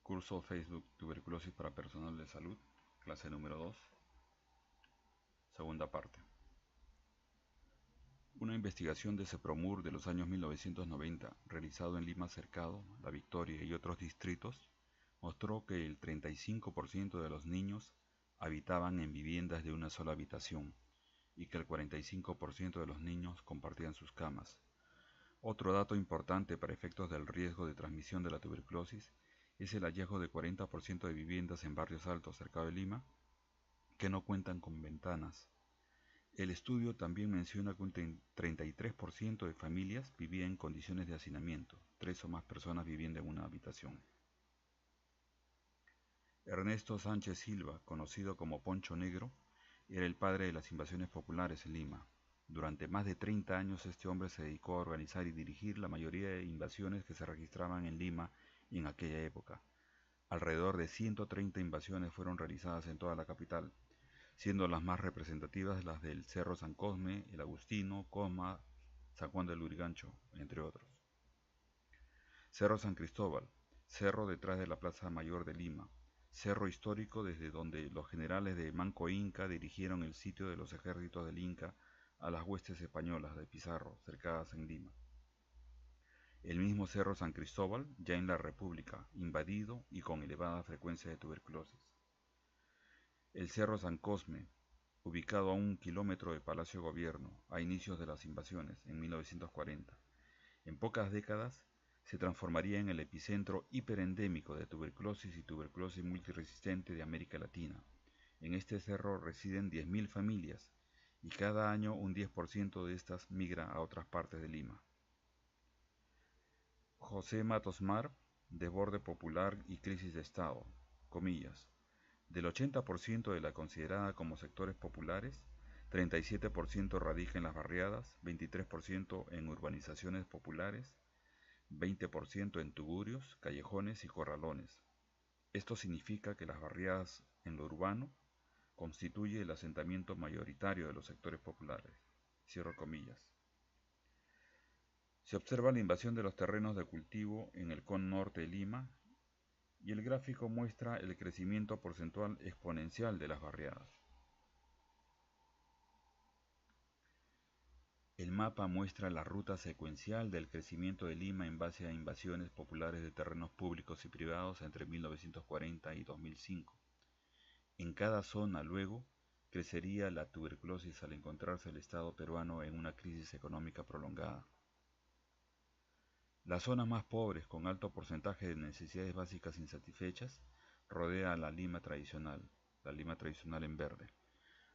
Curso Facebook Tuberculosis para personal de salud, clase número 2, segunda parte. Una investigación de CEPROMUR de los años 1990, realizado en Lima Cercado, La Victoria y otros distritos, mostró que el 35% de los niños habitaban en viviendas de una sola habitación y que el 45% de los niños compartían sus camas. Otro dato importante para efectos del riesgo de transmisión de la tuberculosis es el hallazgo de 40% de viviendas en barrios altos cerca de Lima que no cuentan con ventanas. El estudio también menciona que un 33% de familias vivían en condiciones de hacinamiento, 3 o más personas viviendo en una habitación. Ernesto Sánchez Silva, conocido como Poncho Negro, era el padre de las invasiones populares en Lima. Durante más de 30 años este hombre se dedicó a organizar y dirigir la mayoría de invasiones que se registraban en Lima en aquella época. Alrededor de 130 invasiones fueron realizadas en toda la capital, siendo las más representativas las del Cerro San Cosme, El Agustino, Cosma, San Juan del Lurigancho, entre otros. Cerro San Cristóbal, cerro detrás de la Plaza Mayor de Lima, cerro histórico desde donde los generales de Manco Inca dirigieron el sitio de los ejércitos del Inca a las huestes españolas de Pizarro, cercadas en Lima. El mismo Cerro San Cristóbal, ya en la República, invadido y con elevada frecuencia de tuberculosis. El Cerro San Cosme, ubicado a 1 kilómetro de Palacio de Gobierno, a inicios de las invasiones, en 1940. En pocas décadas se transformaría en el epicentro hiperendémico de tuberculosis y tuberculosis multiresistente de América Latina. En este cerro residen 10.000 familias y cada año un 10% de estas migra a otras partes de Lima. José Matos Mar, Desborde popular y crisis de Estado, comillas. Del 80% de la considerada como sectores populares, 37% radica en las barriadas, 23% en urbanizaciones populares, 20% en tugurios, callejones y corralones. Esto significa que las barriadas en lo urbano constituye el asentamiento mayoritario de los sectores populares. Cierro comillas. Se observa la invasión de los terrenos de cultivo en el cono norte de Lima y el gráfico muestra el crecimiento porcentual exponencial de las barriadas. El mapa muestra la ruta secuencial del crecimiento de Lima en base a invasiones populares de terrenos públicos y privados entre 1940 y 2005. En cada zona, luego, crecería la tuberculosis al encontrarse el Estado peruano en una crisis económica prolongada. Las zonas más pobres, con alto porcentaje de necesidades básicas insatisfechas, rodea a la Lima tradicional en verde.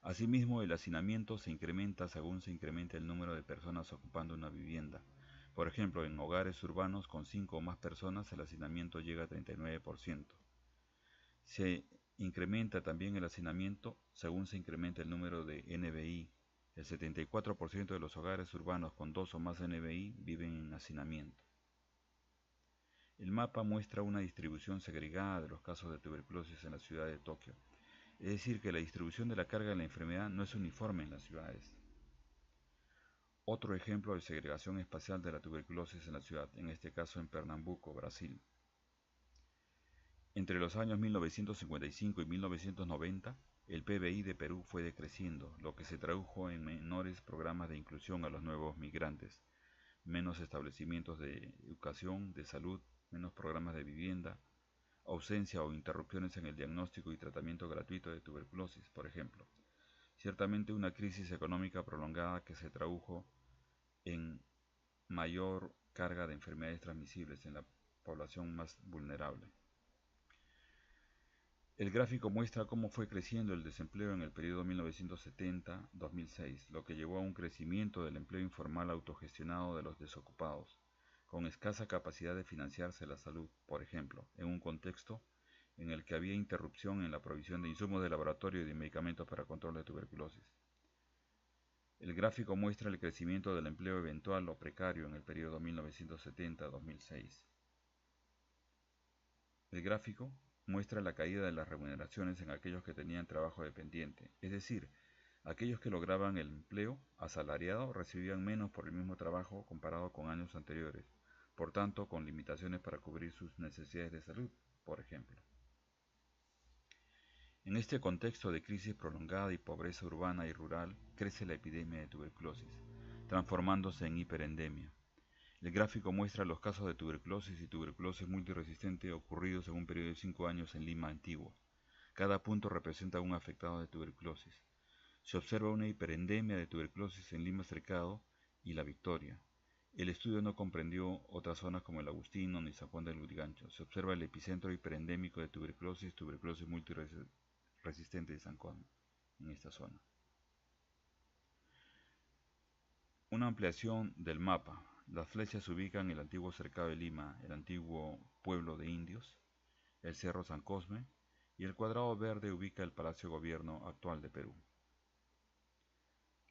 Asimismo, el hacinamiento se incrementa según se incrementa el número de personas ocupando una vivienda. Por ejemplo, en hogares urbanos con 5 o más personas el hacinamiento llega a 39%. Se incrementa también el hacinamiento según se incrementa el número de NBI. El 74% de los hogares urbanos con 2 o más NBI viven en hacinamiento. El mapa muestra una distribución segregada de los casos de tuberculosis en la ciudad de Tokio. Es decir, que la distribución de la carga de la enfermedad no es uniforme en las ciudades. Otro ejemplo de segregación espacial de la tuberculosis en la ciudad, en este caso en Pernambuco, Brasil. Entre los años 1955 y 1990, el PBI de Perú fue decreciendo, lo que se tradujo en menores programas de inclusión a los nuevos migrantes, menos establecimientos de educación, de salud, menos programas de vivienda, ausencia o interrupciones en el diagnóstico y tratamiento gratuito de tuberculosis, por ejemplo. Ciertamente una crisis económica prolongada que se tradujo en mayor carga de enfermedades transmisibles en la población más vulnerable. El gráfico muestra cómo fue creciendo el desempleo en el periodo 1970-2006, lo que llevó a un crecimiento del empleo informal autogestionado de los desocupados, con escasa capacidad de financiarse la salud, por ejemplo, en un contexto en el que había interrupción en la provisión de insumos de laboratorio y de medicamentos para control de tuberculosis. El gráfico muestra el crecimiento del empleo eventual o precario en el periodo 1970-2006. El gráfico muestra la caída de las remuneraciones en aquellos que tenían trabajo dependiente, es decir, aquellos que lograban el empleo asalariado recibían menos por el mismo trabajo comparado con años anteriores, por tanto con limitaciones para cubrir sus necesidades de salud, por ejemplo. En este contexto de crisis prolongada y pobreza urbana y rural, crece la epidemia de tuberculosis, transformándose en hiperendemia. El gráfico muestra los casos de tuberculosis y tuberculosis multiresistente ocurridos en un periodo de 5 años en Lima antiguo. Cada punto representa un afectado de tuberculosis. Se observa una hiperendemia de tuberculosis en Lima Cercado y La Victoria. El estudio no comprendió otras zonas como el Agustino ni San Juan del Lurigancho. Se observa el epicentro hiperendémico de tuberculosis multiresistente de San Juan en esta zona. Una ampliación del mapa. Las flechas ubican el antiguo cercado de Lima, el antiguo pueblo de indios, el cerro San Cosme, y el cuadrado verde ubica el Palacio de Gobierno actual de Perú.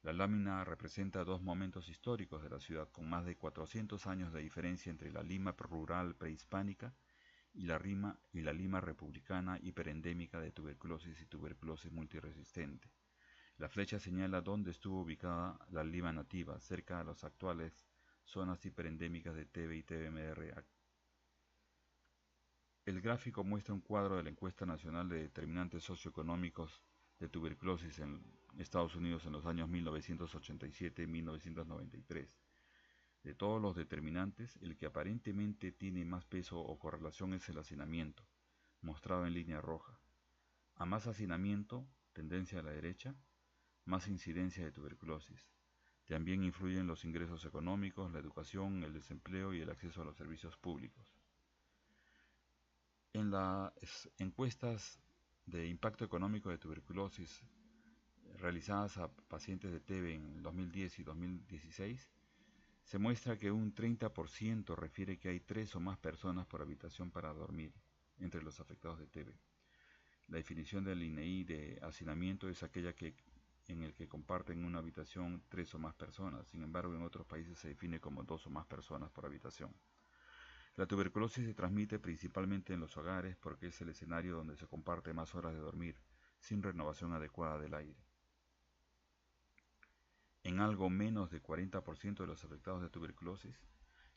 La lámina representa dos momentos históricos de la ciudad, con más de 400 años de diferencia entre la Lima rural prehispánica y la Lima republicana hiperendémica de tuberculosis y tuberculosis multiresistente. La flecha señala dónde estuvo ubicada la Lima nativa, cerca de las actuales zonas hiperendémicas de TB y TBMR. El gráfico muestra un cuadro de la encuesta nacional de determinantes socioeconómicos de tuberculosis en Estados Unidos en los años 1987 y 1993. De todos los determinantes, el que aparentemente tiene más peso o correlación es el hacinamiento, mostrado en línea roja. A más hacinamiento, tendencia a la derecha, más incidencia de tuberculosis. También influyen los ingresos económicos, la educación, el desempleo y el acceso a los servicios públicos. En las encuestas de impacto económico de tuberculosis realizadas a pacientes de TB en 2010 y 2016, se muestra que un 30% refiere que hay 3 o más personas por habitación para dormir entre los afectados de TB. La definición del INEI de hacinamiento es aquella en el que comparten una habitación 3 o más personas. Sin embargo, en otros países se define como 2 o más personas por habitación. La tuberculosis se transmite principalmente en los hogares porque es el escenario donde se comparte más horas de dormir, sin renovación adecuada del aire. En algo menos del 40% de los afectados de tuberculosis,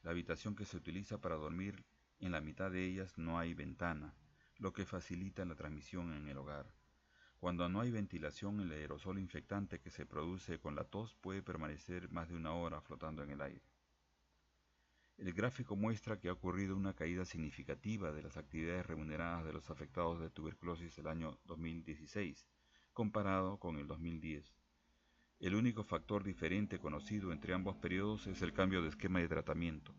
la habitación que se utiliza para dormir, en la mitad de ellas no hay ventana, lo que facilita la transmisión en el hogar. Cuando no hay ventilación, el aerosol infectante que se produce con la tos puede permanecer más de una hora flotando en el aire. El gráfico muestra que ha ocurrido una caída significativa de las actividades remuneradas de los afectados de tuberculosis el año 2016, comparado con el 2010. El único factor diferente conocido entre ambos periodos es el cambio de esquema de tratamiento,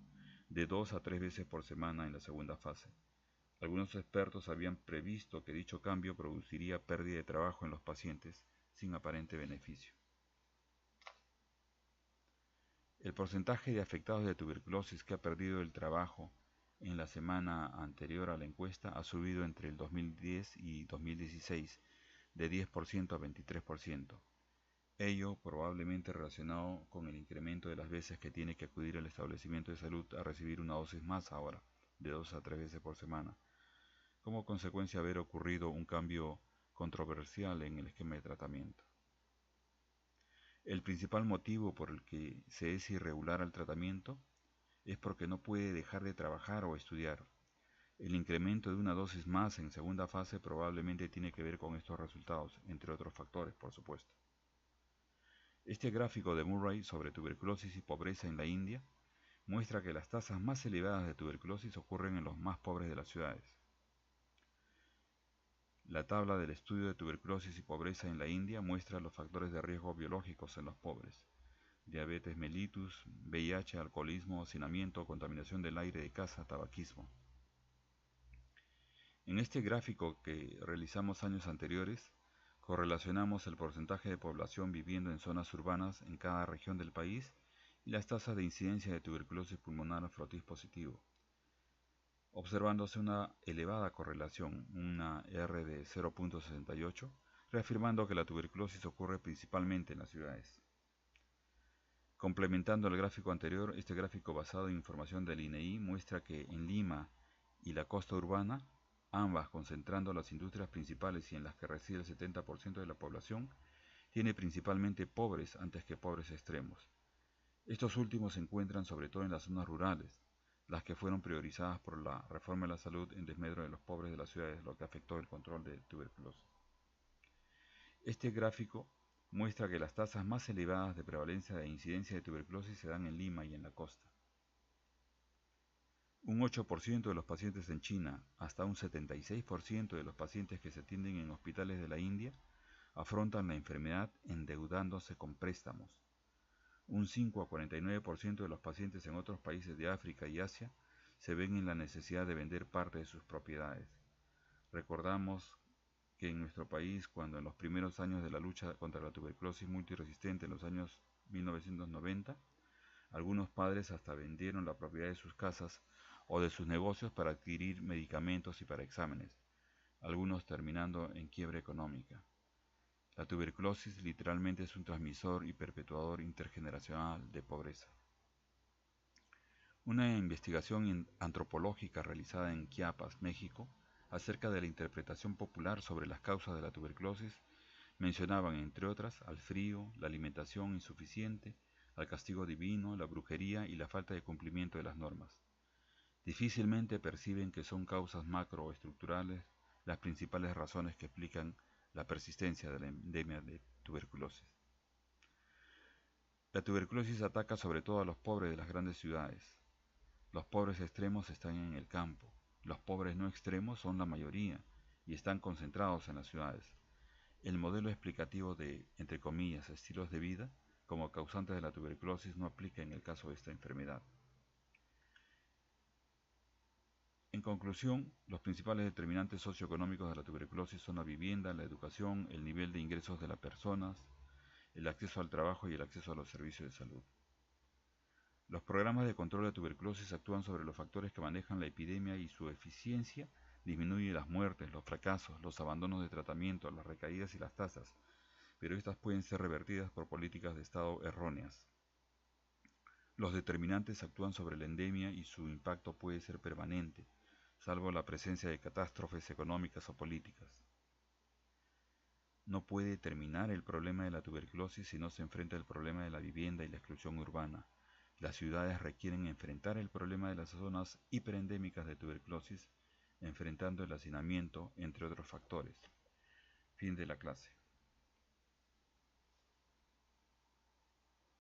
de 2 a 3 veces por semana en la segunda fase. Algunos expertos habían previsto que dicho cambio produciría pérdida de trabajo en los pacientes, sin aparente beneficio. El porcentaje de afectados de tuberculosis que ha perdido el trabajo en la semana anterior a la encuesta ha subido entre el 2010 y 2016 de 10% a 23%. Ello probablemente relacionado con el incremento de las veces que tiene que acudir al establecimiento de salud a recibir una dosis más ahora, de 2 a 3 veces por semana, como consecuencia de haber ocurrido un cambio controversial en el esquema de tratamiento. El principal motivo por el que se es irregular al tratamiento es porque no puede dejar de trabajar o estudiar. El incremento de una dosis más en segunda fase probablemente tiene que ver con estos resultados, entre otros factores, por supuesto. Este gráfico de Murray sobre tuberculosis y pobreza en la India muestra que las tasas más elevadas de tuberculosis ocurren en los más pobres de las ciudades. La tabla del estudio de tuberculosis y pobreza en la India muestra los factores de riesgo biológicos en los pobres: diabetes mellitus, VIH, alcoholismo, hacinamiento, contaminación del aire de casa, tabaquismo. En este gráfico que realizamos años anteriores, correlacionamos el porcentaje de población viviendo en zonas urbanas en cada región del país y las tasas de incidencia de tuberculosis pulmonar frotis positivo, observándose una elevada correlación, una R de 0.68, reafirmando que la tuberculosis ocurre principalmente en las ciudades. Complementando el gráfico anterior, este gráfico basado en información del INEI muestra que en Lima y la costa urbana, ambas concentrando las industrias principales y en las que reside el 70% de la población, tiene principalmente pobres antes que pobres extremos. Estos últimos se encuentran sobre todo en las zonas rurales, las que fueron priorizadas por la reforma de la salud en desmedro de los pobres de las ciudades, lo que afectó el control de tuberculosis. Este gráfico muestra que las tasas más elevadas de prevalencia e incidencia de tuberculosis se dan en Lima y en la costa. Un 8% de los pacientes en China, hasta un 76% de los pacientes que se atienden en hospitales de la India, afrontan la enfermedad endeudándose con préstamos. Un 5 a 49% de los pacientes en otros países de África y Asia se ven en la necesidad de vender parte de sus propiedades. Recordamos que en nuestro país, cuando en los primeros años de la lucha contra la tuberculosis multiresistente en los años 1990, algunos padres hasta vendieron la propiedad de sus casas o de sus negocios para adquirir medicamentos y para exámenes, algunos terminando en quiebra económica. La tuberculosis literalmente es un transmisor y perpetuador intergeneracional de pobreza. Una investigación antropológica realizada en Chiapas, México, acerca de la interpretación popular sobre las causas de la tuberculosis, mencionaban, entre otras, al frío, la alimentación insuficiente, al castigo divino, la brujería y la falta de cumplimiento de las normas. Difícilmente perciben que son causas macroestructurales las principales razones que explican la persistencia de la endemia de tuberculosis. La tuberculosis ataca sobre todo a los pobres de las grandes ciudades. Los pobres extremos están en el campo, los pobres no extremos son la mayoría y están concentrados en las ciudades. El modelo explicativo de, entre comillas, estilos de vida como causantes de la tuberculosis no aplica en el caso de esta enfermedad. En conclusión, los principales determinantes socioeconómicos de la tuberculosis son la vivienda, la educación, el nivel de ingresos de las personas, el acceso al trabajo y el acceso a los servicios de salud. Los programas de control de tuberculosis actúan sobre los factores que manejan la epidemia y su eficiencia disminuye las muertes, los fracasos, los abandonos de tratamiento, las recaídas y las tasas, pero estas pueden ser revertidas por políticas de Estado erróneas. Los determinantes actúan sobre la endemia y su impacto puede ser permanente, salvo la presencia de catástrofes económicas o políticas. No puede terminar el problema de la tuberculosis si no se enfrenta el problema de la vivienda y la exclusión urbana. Las ciudades requieren enfrentar el problema de las zonas hiperendémicas de tuberculosis, enfrentando el hacinamiento, entre otros factores. Fin de la clase.